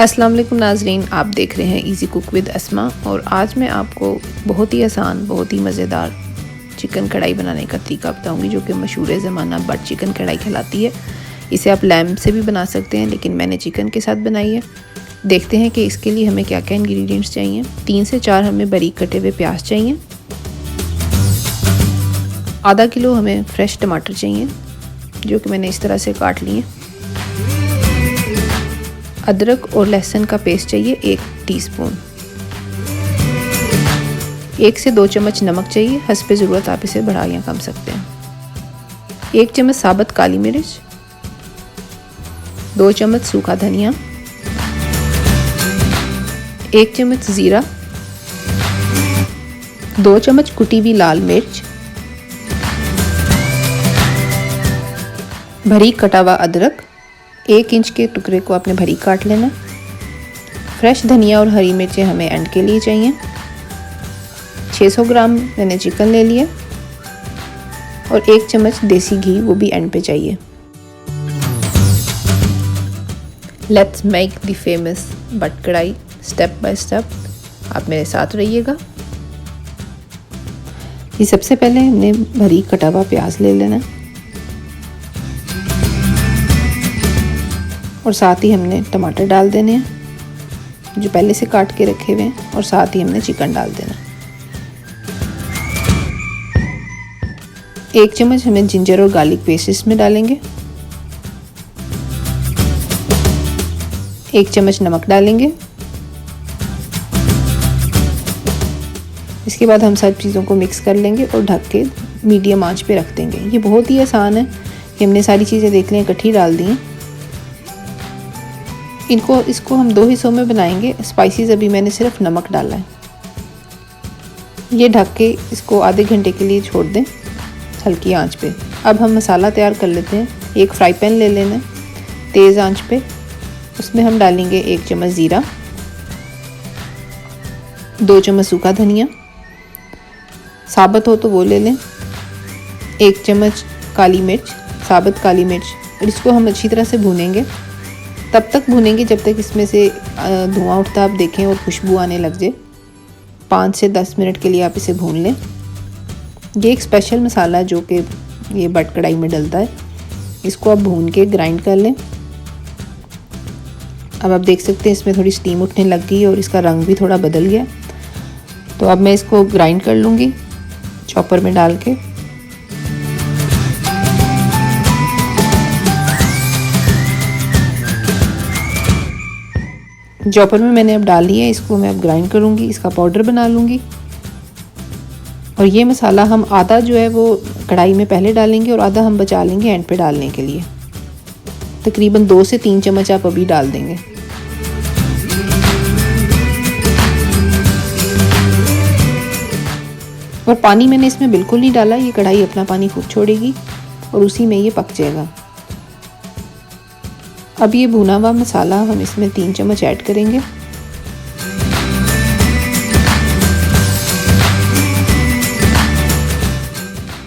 अस्सलाम वालेकुम नाज़रीन, आप देख रहे हैं इजी कुक विद अस्मा। और आज मैं आपको बहुत ही आसान, बहुत ही मज़ेदार चिकन कढ़ाई बनाने का तरीका बताऊंगी, जो कि मशहूर ज़माना बट चिकन कढ़ाई कहलाती है। इसे आप लैम्ब से भी बना सकते हैं, लेकिन मैंने चिकन के साथ बनाई है। देखते हैं कि इसके लिए हमें क्या क्या इंग्रेडिएंट्स चाहिए। 3 से 4 हमें बारीक कटे हुए प्याज चाहिए। आधा किलो हमें फ्रेश टमाटर चाहिए, जो कि मैंने इस तरह से काट लिए। अदरक और लहसुन का पेस्ट चाहिए 1 टीस्पून। 1 से 2 चम्मच नमक चाहिए, हस्बे ज़रूरत आप इसे बढ़ा या कम सकते हैं। 1 चम्मच साबुत काली मिर्च, 2 चम्मच सूखा धनिया, 1 चम्मच ज़ीरा, 2 चम्मच कुटी हुई लाल मिर्च, बारीक कटा हुआ अदरक, 1 इंच के टुकड़े को आपने बारीक काट लेना। फ्रेश धनिया और हरी मिर्चें हमें एंड के लिए चाहिए। 600 ग्राम मैंने चिकन ले लिया और 1 चम्मच देसी घी, वो भी एंड पे चाहिए। Let's make the famous but कढ़ाई स्टेप बाय स्टेप। आप मेरे साथ रहिएगा। ये सबसे पहले हमने बारीक कटा हुआ प्याज ले लेना और साथ ही हमने टमाटर डाल देने हैं जो पहले से काट के रखे हुए हैं, और साथ ही हमने चिकन डाल देना। 1 चम्मच हमें जिंजर और गार्लिक पेस्ट इसमें डालेंगे। 1 चम्मच नमक डालेंगे। इसके बाद हम सब चीज़ों को मिक्स कर लेंगे और ढक के मीडियम आंच पे रख देंगे। ये बहुत ही आसान है कि हमने सारी चीज़ें देख लें इकट्ठी डाल दी हैं। इसको हम 2 हिस्सों में बनाएंगे। स्पाइसेस अभी मैंने सिर्फ नमक डाला है। ये ढक के इसको आधे घंटे के लिए छोड़ दें हल्की आंच पे। अब हम मसाला तैयार कर लेते हैं। एक फ्राई पैन ले लेना तेज़ आंच पे। उसमें हम डालेंगे 1 चम्मच ज़ीरा, 2 चम्मच सूखा धनिया, साबुत हो तो वो ले लें, 1 चम्मच काली मिर्च, साबुत काली मिर्च, और इसको हम अच्छी तरह से भूनेंगे। तब तक भूनेंगे जब तक इसमें से धुआं उठता आप देखें और खुशबू आने लग जाए। 5 से 10 मिनट के लिए आप इसे भून लें। ये एक स्पेशल मसाला है जो कि ये बट कढ़ाई में डलता है। इसको आप भून के ग्राइंड कर लें। अब आप देख सकते हैं इसमें थोड़ी स्टीम उठने लग गई और इसका रंग भी थोड़ा बदल गया। तो अब मैं इसको ग्राइंड कर लूँगी चॉपर में डाल के। चॉपर में मैंने अब डाल लिया है। इसको मैं अब ग्राइंड करूँगी, इसका पाउडर बना लूँगी। और ये मसाला हम आधा जो है वो कढ़ाई में पहले डालेंगे और आधा हम बचा लेंगे एंड पे डालने के लिए। तकरीबन 2 से 3 चम्मच आप अभी डाल देंगे। और पानी मैंने इसमें बिल्कुल नहीं डाला। ये कढ़ाई अपना पानी खुद छोड़ेगी और उसी में ये पक जाएगा। अब ये भुना हुआ मसाला हम इसमें 3 चम्मच ऐड करेंगे।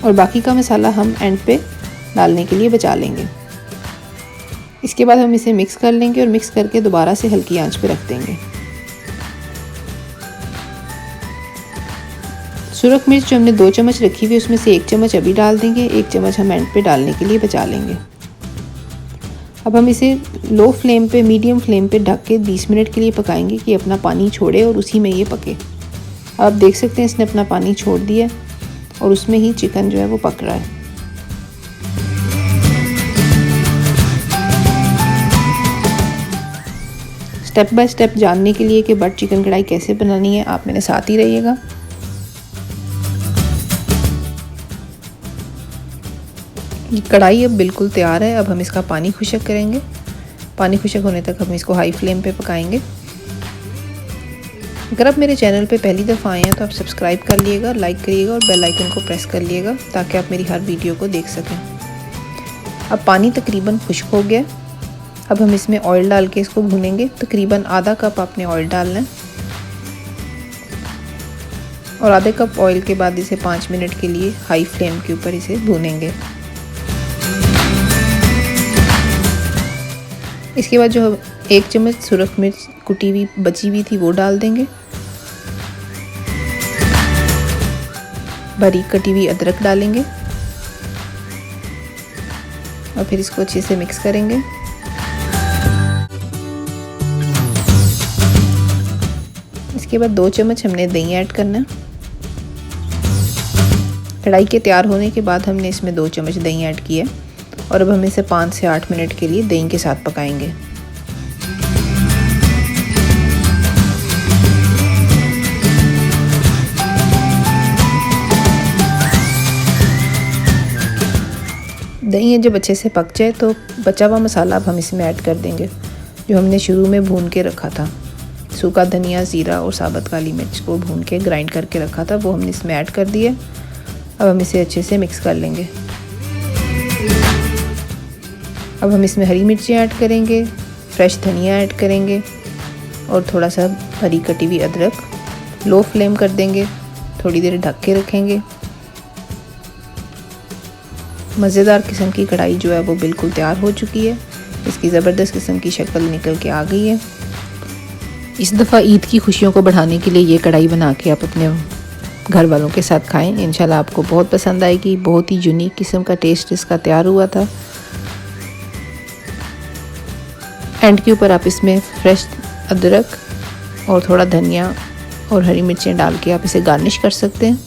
और बाकी का मसाला हम एंड पे डालने के लिए बचा लेंगे। इसके बाद हम इसे मिक्स कर लेंगे और मिक्स करके दोबारा से हल्की आंच पे रख देंगे। सुरख मिर्च जो हमने 2 चम्मच रखी हुई उसमें से 1 चम्मच अभी डाल देंगे। 1 चम्मच हम एंड पे डालने के लिए बचा लेंगे। अब हम इसे लो फ्लेम पे, मीडियम फ्लेम पे ढक के 20 मिनट के लिए पकाएंगे कि अपना पानी छोड़े और उसी में ये पके। आप देख सकते हैं इसने अपना पानी छोड़ दिया और उसमें ही चिकन जो है वो पक रहा है। स्टेप बाय स्टेप जानने के लिए कि बट चिकन कढ़ाई कैसे बनानी है, आप मेरे साथ ही रहिएगा। ये कढ़ाई अब बिल्कुल तैयार है। अब हम इसका पानी खुशक करेंगे। पानी खुशक होने तक हम इसको हाई फ्लेम पे पकाएंगे। अगर आप मेरे चैनल पे पहली दफ़ा आए हैं तो आप सब्सक्राइब कर लिएगा, लाइक करिएगा और बेल आइकन को प्रेस कर लिएगा ताकि आप मेरी हर वीडियो को देख सकें। अब पानी तकरीबन खुश्क हो गया। अब हम इसमें ऑयल डाल के इसको भूनेंगे। तकरीबन आधा कप आपने ऑयल डालना है और आधे कप ऑयल के बाद इसे 5 मिनट के लिए हाई फ्लेम के ऊपर इसे भूनेंगे। इसके बाद जो 1 चम्मच सुरख मिर्च कुटी हुई बची हुई थी वो डाल देंगे। बारीक कटी हुई अदरक डालेंगे और फिर इसको अच्छे से मिक्स करेंगे। इसके बाद 2 चम्मच हमने दही ऐड करना है। कढ़ाई के तैयार होने के बाद हमने इसमें 2 चम्मच दही ऐड किया और अब हम इसे 5 से 8 मिनट के लिए दही के साथ पकाएंगे। दही जब अच्छे से पक जाए तो बचा हुआ मसाला अब हम इसमें ऐड कर देंगे, जो हमने शुरू में भून के रखा था। सूखा धनिया, ज़ीरा और साबुत काली मिर्च को भून के ग्राइंड करके रखा था, वो हमने इसमें ऐड कर दिया। अब हम इसे अच्छे से मिक्स कर लेंगे। अब हम इसमें हरी मिर्ची ऐड करेंगे, फ्रेश धनिया ऐड करेंगे और थोड़ा सा हरी कटी हुई अदरक। लो फ्लेम कर देंगे, थोड़ी देर ढक के रखेंगे। मज़ेदार किस्म की कढ़ाई जो है वो बिल्कुल तैयार हो चुकी है। इसकी ज़बरदस्त किस्म की शक्ल निकल के आ गई है। इस दफ़ा ईद की खुशियों को बढ़ाने के लिए ये कढ़ाई बना के आप अपने घर वालों के साथ खाएं। इंशाल्लाह आपको बहुत पसंद आएगी। बहुत ही यूनिक किस्म का टेस्ट इसका तैयार हुआ था। एंड के ऊपर आप इसमें फ्रेश अदरक और थोड़ा धनिया और हरी मिर्चें डाल के आप इसे गार्निश कर सकते हैं।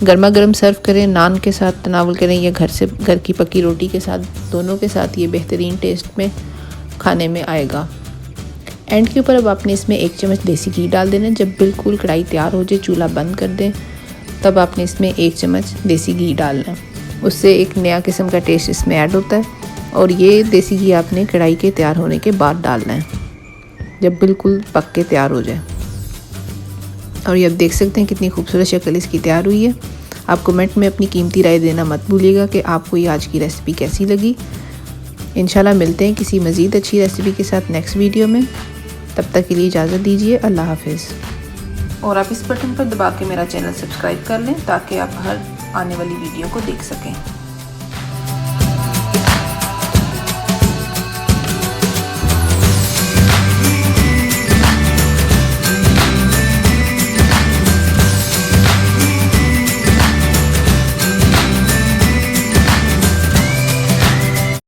गर्मा गर्म सर्व करें, नान के साथ तनावल करें या घर की पकी रोटी के साथ, दोनों के साथ ये बेहतरीन टेस्ट में खाने में आएगा। एंड के ऊपर अब आपने इसमें 1 चम्मच देसी घी डाल देना। जब बिल्कुल कढ़ाई तैयार हो जाए, चूल्हा बंद कर दें, तब आपने इसमें 1 चम्मच देसी घी डालना। उससे एक नया किस्म का टेस्ट इसमें ऐड होता है। और ये देसी घी आपने कढ़ाई के तैयार होने के बाद डालना है, जब बिल्कुल पक के तैयार हो जाए। और ये आप देख सकते हैं कितनी खूबसूरत शक्ल इसकी तैयार हुई है। आप कमेंट में अपनी कीमती राय देना मत भूलिएगा कि आपको ये आज की रेसिपी कैसी लगी। इंशाल्लाह मिलते हैं किसी मज़ीद अच्छी रेसिपी के साथ नेक्स्ट वीडियो में। तब तक के लिए इजाज़त दीजिए। अल्लाह हाफिज़। और आप इस बटन पर दबा के मेरा चैनल सब्सक्राइब कर लें ताकि आप हर आने वाली वीडियो को देख सकें।